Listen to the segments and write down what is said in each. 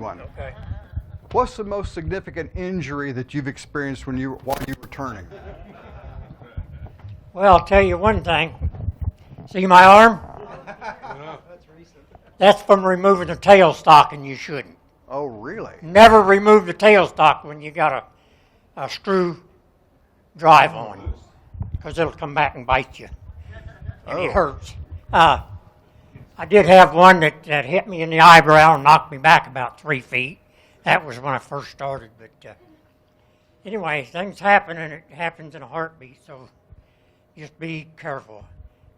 One. Okay. What's the most significant injury that you've experienced while you were turning? Well, I'll tell you one thing. See my arm? That's from removing the tailstock, and you shouldn't. Oh, really? Never remove the tailstock when you got a screw drive on, because it'll come back and bite you, and it hurts. I did have one that hit me in the eyebrow and knocked me back about 3 feet. That was when I first started. But anyway, things happen, and it happens in a heartbeat, so just be careful.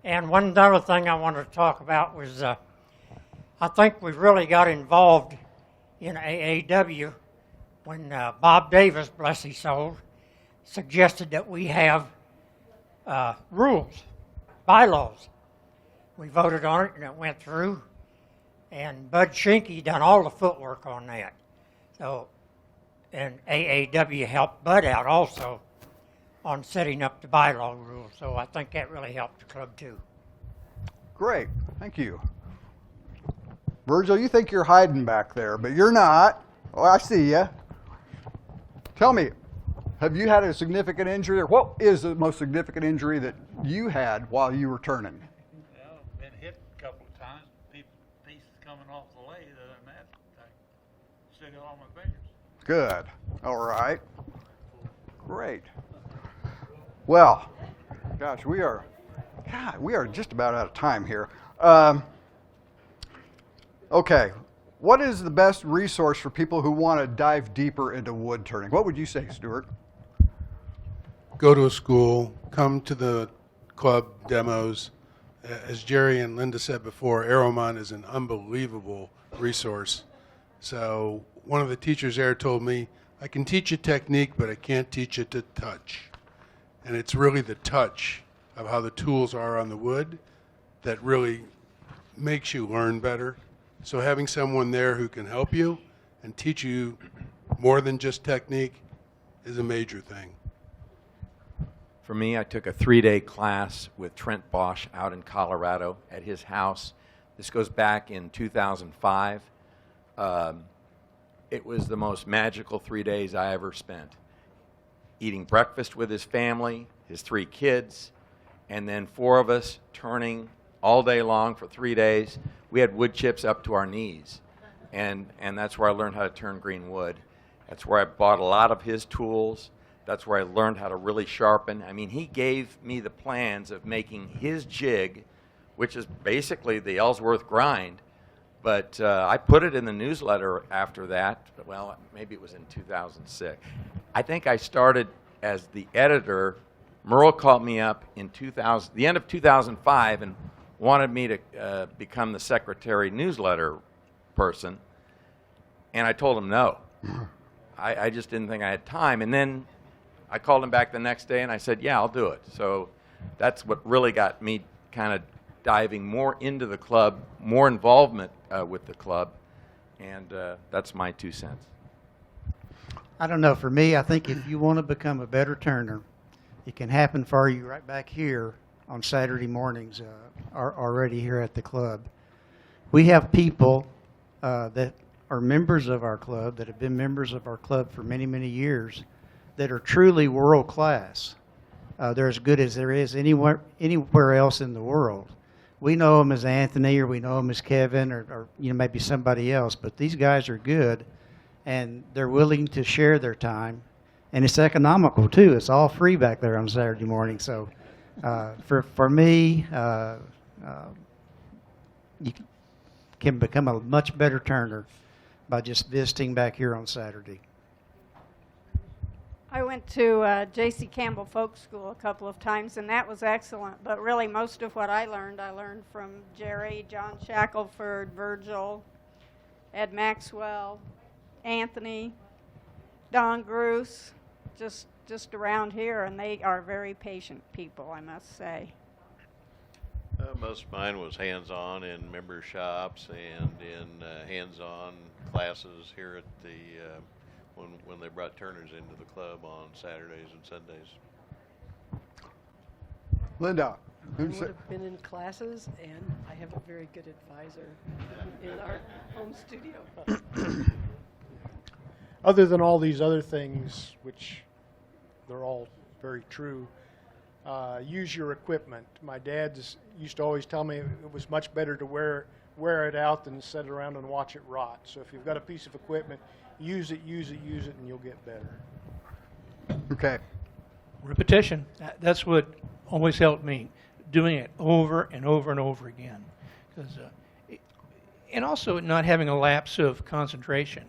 And one other thing I wanted to talk about was I think we really got involved in AAW when Bob Davis, bless his soul, suggested that we have rules, bylaws. We voted on it, and it went through. And Bud Schinke done all the footwork on that. So, and AAW helped Bud out also on setting up the bylaw rules. So I think that really helped the club too. Great. Thank you. Virgil, you think you're hiding back there, but you're not. Oh, I see you. Tell me, have you had a significant injury, or what is the most significant injury that you had while you were turning? Well, been hit a couple of times. Pieces coming off the lathe. Other than that, I still got all my fingers. Good. All right. Great. Well, gosh, we are just about out of time here. Okay. What is the best resource for people who want to dive deeper into wood turning? What would you say, Stuart? Go to a school, come to the club demos. As Jerry and Linda said before, Aeromont is an unbelievable resource. So one of the teachers there told me, I can teach you technique, but I can't teach you to touch. And it's really the touch of how the tools are on the wood that really makes you learn better. So having someone there who can help you and teach you more than just technique is a major thing. For me, I took a 3-day class with Trent Bosch out in Colorado at his house. This goes back in 2005. It was the most magical 3 days I ever spent. Eating breakfast with his family, his 3 kids, and then 4 of us turning all day long for 3 days. We had wood chips up to our knees, and that's where I learned how to turn green wood. That's where I bought a lot of his tools. That's where I learned how to really sharpen. I mean, he gave me the plans of making his jig, which is basically the Ellsworth grind, but I put it in the newsletter after that. Well, maybe it was in 2006. I think I started as the editor. Merle called me up in the end of 2005 and wanted me to become the secretary newsletter person, and I told him no. I just didn't think I had time. And then I called him back the next day, and I said, yeah, I'll do it. So that's what really got me kind of diving more into the club, more involvement with the club, and that's my 2 cents. I don't know. For me, I think if you want to become a better turner, it can happen for you right back here on Saturday mornings, already here at the club. We have people that are members of our club, that have been members of our club for many, many years, that are truly world class. They're as good as there is anywhere else in the world. We know them as Anthony, or we know them as Kevin, or maybe somebody else, but these guys are good, and they're willing to share their time, and it's economical too. It's all free back there on Saturday morning. So for me, you can become a much better turner by just visiting back here on Saturday. I went to J.C. Campbell Folk School a couple of times, and that was excellent. But really, most of what I learned from Jerry, John Shackelford, Virgil, Ed Maxwell, Anthony, Don Gruce, just around here, and they are very patient people, I must say. Most of mine was hands-on in member shops and in hands-on classes here at the when they brought turners into the club on Saturdays and Sundays. Linda. I would have been in classes, and I have a very good advisor in our home studio. other than all these other things, which they're all very true, use your equipment. My dad used to always tell me it was much better to wear it out than sit around and watch it rot. So if you've got a piece of equipment, use it, and you'll get better. Okay. Repetition. That's what always helped me. Doing it over and over and over again. And also not having a lapse of concentration.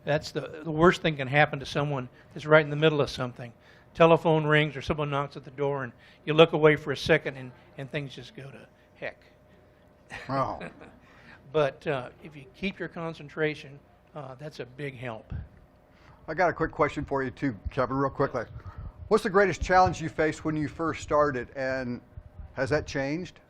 That's the worst thing can happen to someone that's right in the middle of something. Telephone rings or someone knocks at the door and you look away for a second and things just go to heck. Oh. But if you keep your concentration, that's a big help. I got a quick question for you too, Kevin, real quickly. What's the greatest challenge you faced when you first started, and has that changed?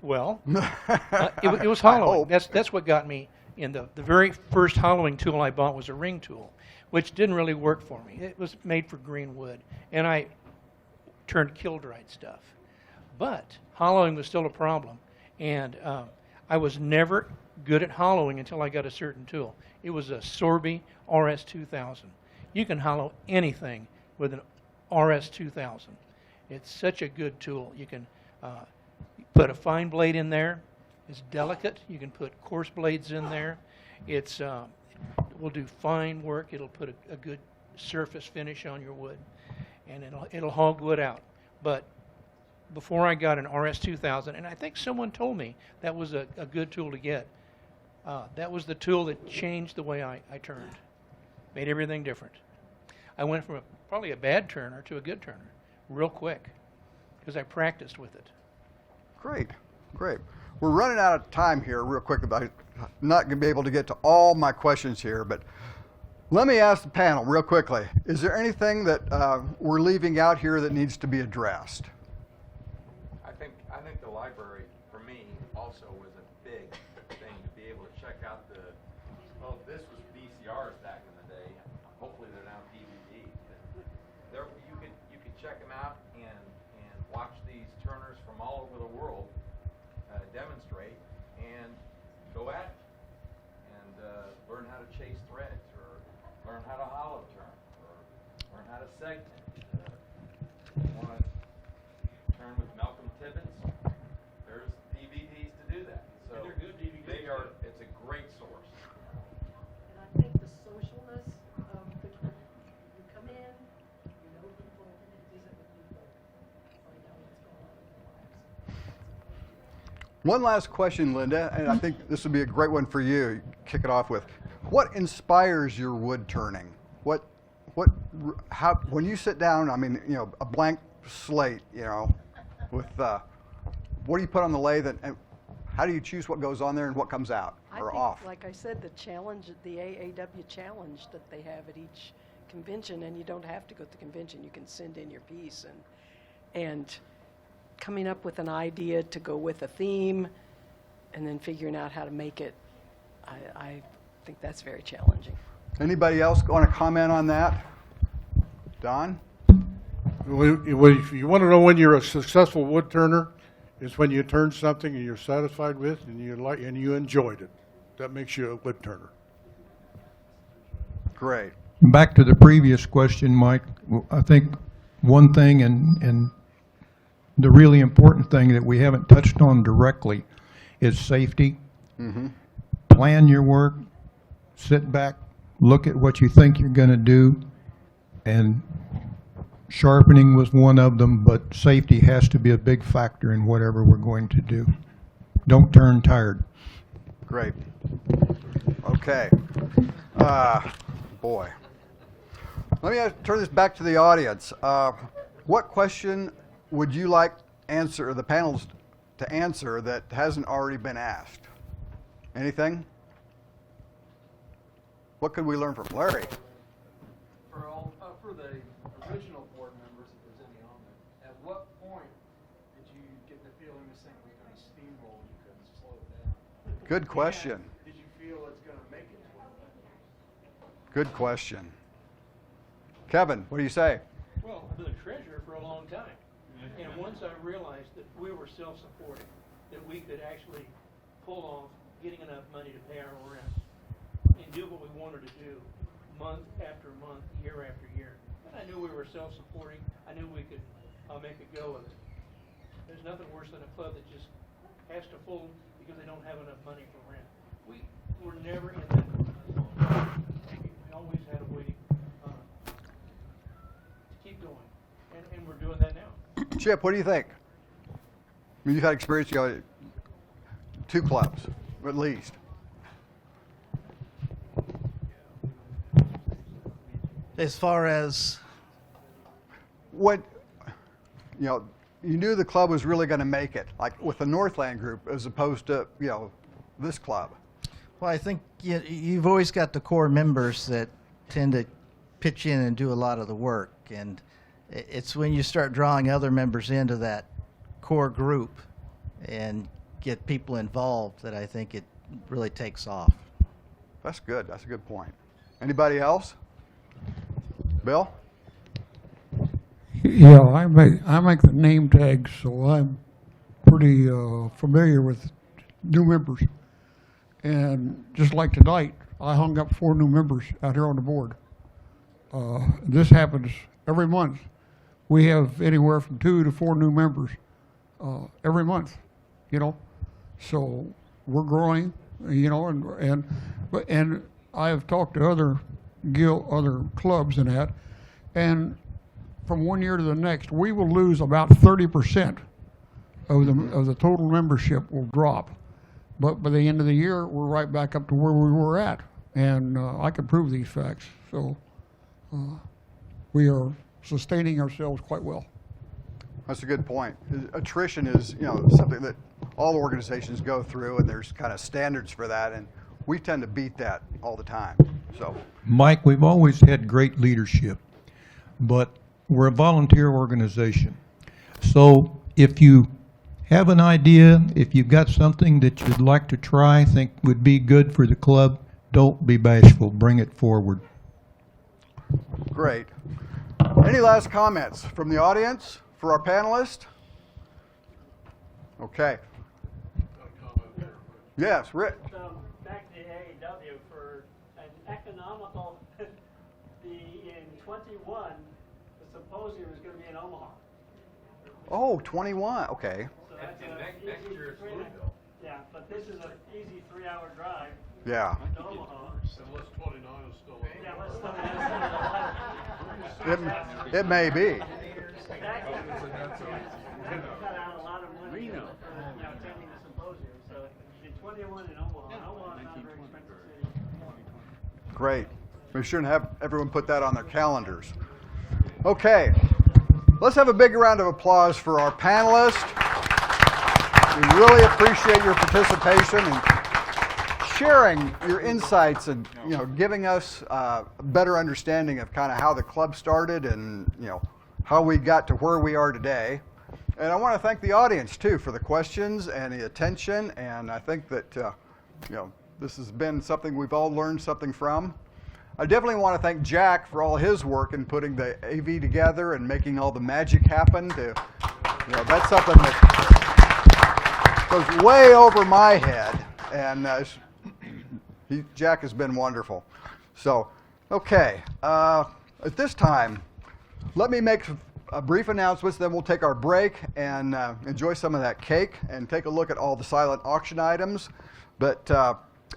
Well, it was hollowing. That's what got me in. The very first hollowing tool I bought was a ring tool, which didn't really work for me. It was made for green wood, and I turned kiln-dried stuff. But hollowing was still a problem, and I was never good at hollowing until I got a certain tool. It was a Sorby RS-2000. You can hollow anything with an RS-2000. It's such a good tool. You can put a fine blade in there. It's delicate. You can put coarse blades in there. It will do fine work. It'll put a good surface finish on your wood, and it'll hog wood out. But before I got an RS-2000, and I think someone told me that was a good tool to get, that was the tool that changed the way I turned, made everything different. I went from probably a bad turner to a good turner real quick because I practiced with it. Great, great. We're running out of time here real quick. I'm not going to be able to get to all my questions here, but let me ask the panel real quickly. Is there anything that we're leaving out here that needs to be addressed? I think the library, for me, also was a big thing to be able to check out this was VCRs back in the day. Hopefully they're now DVD. You could check them out and watch these turners from all over the world demonstrate and go at it and learn how to chase threads or learn how to hollow turn or learn how to segment. Want to turn with Malcolm Tibbins? There's DVDs to do that. So they're good DVDs. It's a great source. And I think the socialness of the group, you come in, you know people, visit with people, find out what's going on in their lives. One last question, Linda, and I think this would be a great one for you. Kick it off with, what inspires your wood turning? When you sit down, I mean, a blank slate, with what do you put on the lathe, and how do you choose what goes on there and what comes out or off? Like I said, the challenge, the AAW challenge that they have at each convention, and you don't have to go to the convention. You can send in your piece and coming up with an idea to go with a theme, and then figuring out how to make it. I think that's very challenging. Anybody else want to comment on that? Don? If you want to know when you're a successful wood turner, it's when you turn something and you're satisfied with and you enjoyed it. That makes you a wood turner. Great. Back to the previous question, Mike, I think one thing and the really important thing that we haven't touched on directly is safety. Mm-hmm. Plan your work, sit back, look at what you think you're going to do, and sharpening was one of them, but safety has to be a big factor in whatever we're going to do. Don't turn tired. Great. Okay. Boy. Let me turn this back to the audience. What question would you like the panels to answer that hasn't already been asked? Anything? What could we learn from Larry? For the original board members, if there's any on there, at what point did you get the feeling this thing was going to steamroll and you couldn't slow it down? Good question. And did you feel it's going to make it to it? Good question. Kevin, what do you say? Well, I've been a treasurer for a long time. And once I realized that we were self-supporting, that we could actually pull off getting enough money to pay our rent and do what we wanted to do, month after month, year after year. And I knew we were self-supporting. I knew we could make a go of it. There's nothing worse than a club that just has to fold because they don't have enough money for rent. We were never in that. We always had a way to keep going, and we're doing that now. Chip, what do you think? I mean, you've had experience, you got 2 clubs, at least. As far as What, you knew the club was really going to make it, like with the Northland group, as opposed to, this club. well, I think you've always got the core members that tend to pitch in and do a lot of the work, and it's when you start drawing other members into that core group and get people involved that I think it really takes off. That's good. That's a good point. Anybody else? Bill? Yeah, I make the name tags, so I'm pretty familiar with new members. And just like tonight, I hung up 4 new members out here on the board. This happens every month. We have anywhere from 2 to 4 new members every month, So we're growing, and I've talked to other clubs and that, and from one year to the next, we will lose about 30% of the total membership will drop. But by the end of the year, we're right back up to where we were at, and I can prove these facts. So we are sustaining ourselves quite well. That's a good point. Attrition is, something that all organizations go through, and there's kind of standards for that, and we tend to beat that all the time. So, Mike, we've always had great leadership, but we're a volunteer organization. So if you have an idea, if you've got something that you'd like to try, think would be good for the club, don't be bashful. Bring it forward. Great. Any last comments from the audience for our panelists? Okay. Yes, Rick. Back to AAW for an economical, in 21, the symposium is going to be in Omaha. Oh, 21. Okay. So that's next year is Louisville. Yeah, but this is an easy 3-hour drive. Yeah. To Omaha. Unless 29 is still on. Yeah, unless 29 is still It may be. cut out a lot of money for attending the symposium. So in 21 in Omaha, Omaha's not a very expensive city. Great. We shouldn't have everyone put that on their calendars. Okay. Let's have a big round of applause for our panelists. We really appreciate your participation and sharing your insights and giving us a better understanding of kind of how the club started and how we got to where we are today. And I want to thank the audience too for the questions and the attention. And I think that this has been something we've all learned something from. I definitely want to thank Jack for all his work in putting the AV together and making all the magic happen. That's something that goes way over my head, and Jack has been wonderful. So, okay, at this time, let me make a brief announcement, then we'll take our break and enjoy some of that cake and take a look at all the silent auction items. But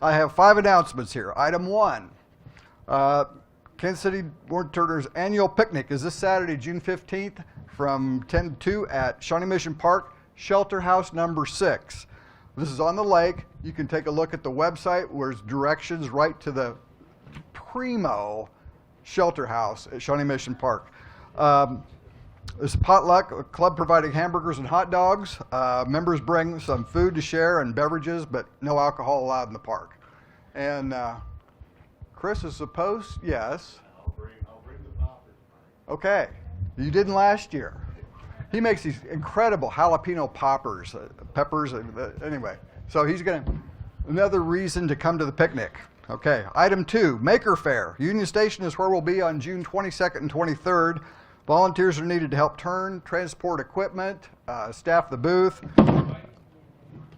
I have 5 announcements here. Item 1. Kansas City Woodturners annual picnic is this Saturday, June 15th from 10 to 2 at Shawnee Mission Park, Shelter House number 6. This is on the lake. You can take a look at the website where there's directions right to the primo shelter house at Shawnee Mission Park. There's potluck, a club providing hamburgers and hot dogs. Members bring some food to share and beverages, but no alcohol allowed in the park. And Chris is supposed, yes. I'll bring the poppers. Okay, you didn't last year. He makes these incredible jalapeno poppers, peppers, anyway. So he's another reason to come to the picnic. Okay, item 2, Maker Fair. Union Station is where we'll be on June 22nd and 23rd. Volunteers are needed to help turn, transport equipment, staff the booth.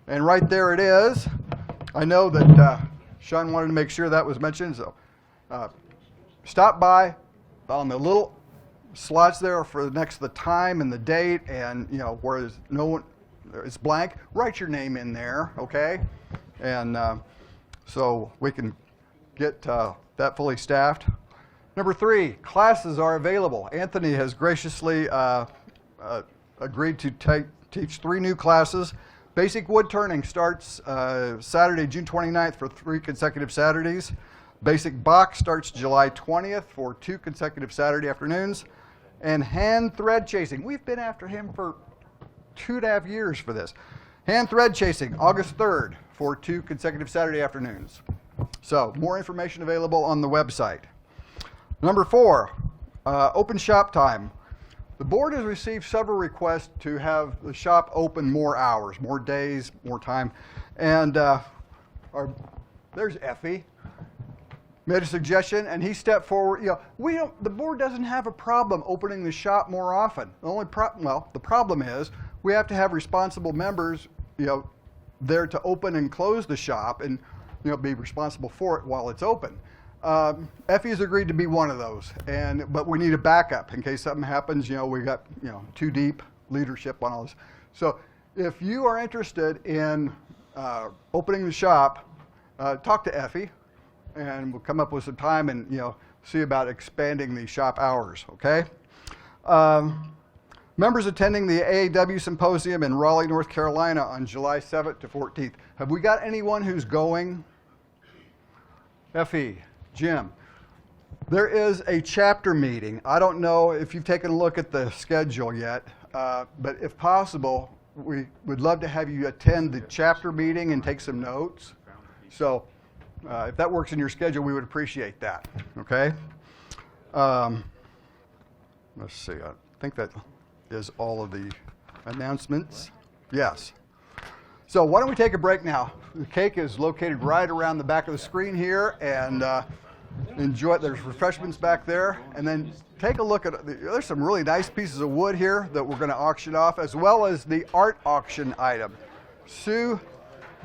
And right there it is. I know that Sean wanted to make sure that was mentioned, so stop by on the little slots there for the time and the date, and where there's no one, it's blank. Write your name in there, okay? And so we can get that fully staffed. Number 3, classes are available. Anthony has graciously agreed to teach 3 new classes. Basic wood turning starts Saturday, June 29th for 3 consecutive Saturdays. Basic box starts July 20th for 2 consecutive Saturday afternoons. And hand thread chasing. We've been after him for 2.5 years for this. Hand thread chasing, August 3rd for 2 consecutive Saturday afternoons. So, more information available on the website. Number 4, open shop time. The board has received several requests to have the shop open more hours, more days, more time. And there's Effie. Made a suggestion, and he stepped forward. The board doesn't have a problem opening the shop more often. The problem is we have to have responsible members, there to open and close the shop, and be responsible for it while it's open. Effie's agreed to be one of those, but we need a backup in case something happens. We got too deep leadership on all this. So if you are interested in opening the shop, talk to Effie. And we'll come up with some time and see about expanding the shop hours, okay? Members attending the AAW Symposium in Raleigh, North Carolina on July 7th to 14th. Have we got anyone who's going? Effie, Jim. There is a chapter meeting. I don't know if you've taken a look at the schedule yet, but if possible, we would love to have you attend the chapter meeting and take some notes. So, if that works in your schedule, we would appreciate that, okay? Let's see, I think that is all of the announcements. Yes. So why don't we take a break now? The cake is located right around the back of the screen here, and enjoy it. There's refreshments back there, and then take a look at, there's some really nice pieces of wood here that we're going to auction off, as well as the art auction item. Sue